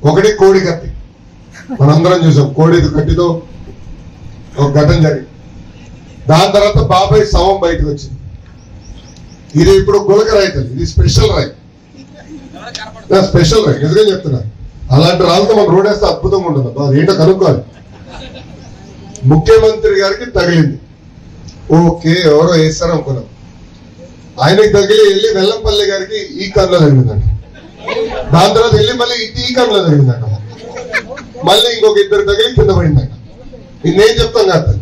ఒకటి కోడి కత్తి మనందరం చూసాం. కోడి కత్తితో ఒక ఘటన జరిగింది. దాని తర్వాత బాబాయ్ శవం బయటకు వచ్చింది. ఇది ఇప్పుడు గులక రైతు, ఇది స్పెషల్ రైతు, స్పెషల్ రైతు. నిజంగా చెప్తున్నా, అలాంటి రాళ్ళతో మనం రోడ్ వేస్తే అద్భుతంగా ఉంటుంది. ఏంటో కనుక్కోవాలి. ముఖ్యమంత్రి గారికి తగిలింది, ఓకే ఎవరో వేస్తారు అనుకున్నాం. ఆయనకి తగిలి వెళ్ళి వెల్లంపల్లి గారికి ఈ కన్నులో తగిలిందంట. దాని తర్వాత వెళ్ళి మళ్ళీ ఈ కన్నులో తగిలిందంట. మళ్ళీ ఇంకొక ఇద్దరు తగిలి కింద పడిందంట. నేను చెప్తాను కాదు.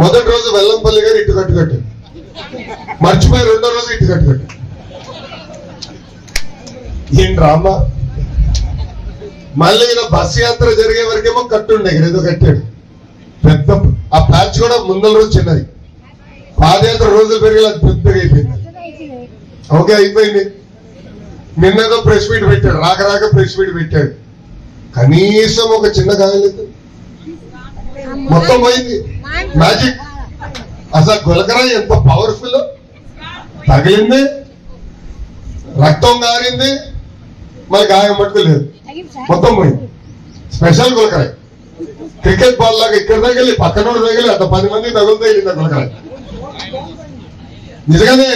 మొదటి రోజు వెల్లంపల్లి గారు ఇటు కట్టు కట్టారు, మర్చిపోయి రెండో రోజు ఇటు కట్టు కట్టారు. ఏం డ్రామా. మళ్ళీ ఈయన బస్ యాత్ర జరిగే వరకేమో కట్టుండే, ఏదో కట్టాడు పెద్ద. ఆ ప్యాచ్ కూడా ముందల రోజు చిన్నది, పాదయాత్ర రోజులు పెరిగి అది పెద్దగా అయిపోయింది. ఓకే అయిపోయింది. నిన్నేదో ప్రెస్ మీట్ పెట్టాడు, రాక రాక ప్రెస్ మీట్ పెట్టాడు. కనీసం ఒక చిన్న గాయలేదు, మొత్తం పోయింది. మ్యాజిక్. అసలు గులకరాయి ఎంత పవర్ఫుల్. తగిలింది, రక్తం గారింది, మరి గాయం మట్టుకు లేదు, మొత్తం పోయింది. స్పెషల్ గులకరాయి. క్రికెట్ బాల్ లాగా ఇక్కడ తగిలి పక్కనోడు తగిలి అంత 10 మంది తగులుతూ వెళ్ళింది గులకరాయి. నిజంగానే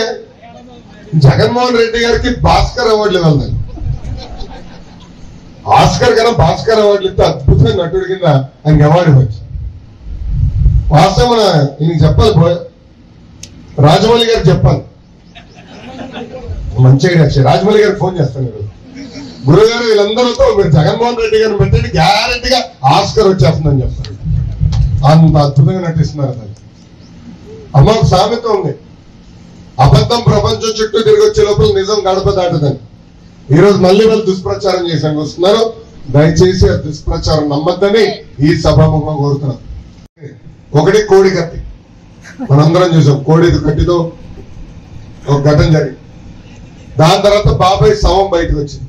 జగన్మోహన్ రెడ్డి గారికి భాస్కర్ అవార్డులు ఇవ్వాలి. ఆస్కర్ కన్నా భాస్కర్ అవార్డులు ఇస్తే అద్భుతమైన నటుడి కింద ఆయనకి అవార్డు ఇవ్వచ్చు. వాస్తవం ఈయనకి చెప్పాలి, రాజమౌళి గారికి చెప్పాలి. మంచిగా రాజమౌళి గారికి ఫోన్ చేస్తాను ఈరోజు. గురువు గారు వీళ్ళందరితో మీరు జగన్మోహన్ రెడ్డి గారిని పెట్టండి, గ్యారెంటీగా ఆస్కర్ వచ్చేస్తుందని చెప్తారు. అంత అద్భుతంగా నటిస్తున్నారు. దాన్ని అమ్మ ఒక సామెత ఉంది, అబద్ధం ప్రపంచం చుట్టూ తిరిగి వచ్చే లోపల నిజం గడప దాటుదని. ఈ రోజు మళ్ళీ వాళ్ళు దుష్ప్రచారం చేశాను వస్తున్నారు. దయచేసి ఆ దుష్ప్రచారం నమ్మద్దని ఈ సభాముఖంగా కోరుతున్నాం. ఒకటి కోడి కత్తి మనందరం చూసాం. కోడి కత్తితో ఒక ఘటన జరిగింది. దాని తర్వాత బాబాయ్ శవం బయటకు వచ్చింది.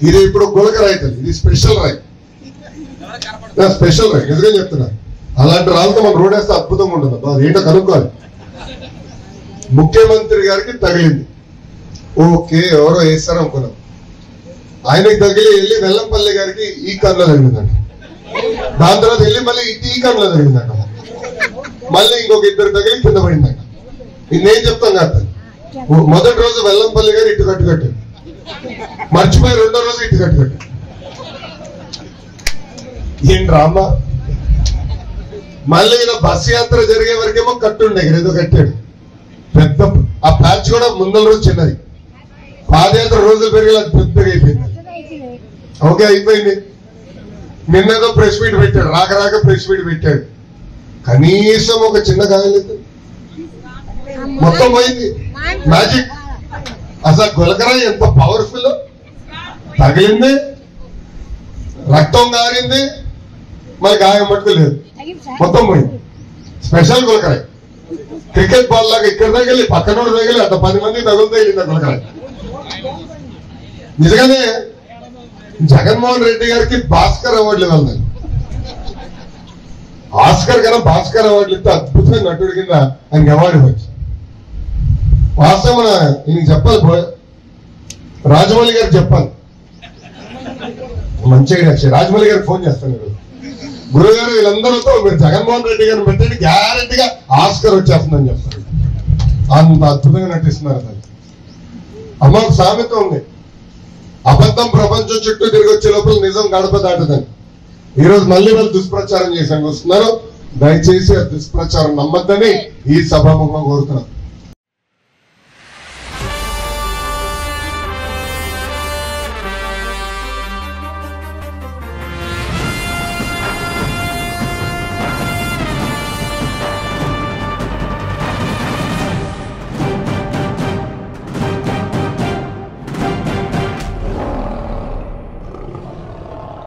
ఇది ఇప్పుడు గులక రైతు, ఇది స్పెషల్ రైతు, స్పెషల్ రైతు. నిజంగా చెప్తున్నా, అలాంటి రాళ్ళతో మనం రోడ్ వేస్తే అద్భుతంగా ఉంటుంది. ఏంటో కనుక్కోవాలి. ముఖ్యమంత్రి గారికి తగిలింది, ఓకే ఎవరో వేస్తారు అనుకున్నాం. ఆయనకి తగిలి వెళ్ళి వెల్లంపల్లి గారికి ఈ కన్నులో తగిలిందంట. దాని తర్వాత వెళ్ళి మళ్ళీ ఈ కన్నులో తగిలిందంట. మళ్ళీ ఇంకొక ఇద్దరు తగిలి కింద పడిందంట. నేను చెప్తాను కాదు. మొదటి రోజు వెల్లంపల్లి గారు ఇటు కట్టు కట్టారు, మర్చిపోయి రెండో రోజు ఇటు కట్టు కట్టారు. ఏం డ్రామా. మళ్ళీ ఈయన బస్ యాత్ర జరిగే వరకేమో కట్టుండే, ఏదో కట్టాడు పెద్ద. ఆ ప్యాచ్ కూడా ముందల రోజు చిన్నది, పాదయాత్ర రోజులు పెరిగి అది పెద్దగా అయిపోయింది. ఓకే అయిపోయింది. నిన్నేదో ప్రెస్ మీట్ పెట్టాడు, రాక రాక ప్రెస్ మీట్ పెట్టాడు. కనీసం ఒక చిన్న గాయలేదు, మొత్తం పోయింది. మ్యాజిక్. అసలు గులకరాయి ఎంత పవర్ఫుల్. తగిలింది, రక్తం గారింది, మరి గాయం మట్టుకు లేదు, మొత్తం పోయింది. స్పెషల్ గులకరాయి. క్రికెట్ బాల్ లాగా ఇక్కడ తగిలి పక్కనోడు తగిలి అంత 10 మంది తగులుతూ వెళ్ళింది గులకరాయి. నిజంగానే జగన్మోహన్ రెడ్డి గారికి భాస్కర్ అవార్డులు ఇవ్వాలి. ఆస్కర్ కన్నా భాస్కర్ అవార్డులు ఇస్తే అద్భుతమైన నటుడి కింద ఆయనకి అవార్డు ఇవ్వచ్చు. వాస్తవం ఈయనకి చెప్పాలి, రాజమౌళి గారికి చెప్పాలి. మంచిగా రాజమౌళి గారికి ఫోన్ చేస్తాను ఈరోజు. గురువు గారు వీళ్ళందరితో మీరు జగన్మోహన్ రెడ్డి గారిని పెట్టండి, గ్యారెంటీగా ఆస్కర్ వచ్చేస్తుందని చెప్తారు. అంత అద్భుతంగా నటిస్తున్నారు. దాన్ని అమ్మ ఒక సామెత ఉంది, అబద్ధం ప్రపంచం చుట్టూ తిరిగి వచ్చే లోపల నిజం గడప దాటుదని. ఈ రోజు మళ్ళీ వాళ్ళు దుష్ప్రచారం చేశాను వస్తున్నారు. దయచేసి ఆ దుష్ప్రచారం నమ్మద్దని ఈ సభాముఖంగా కోరుతున్నాం.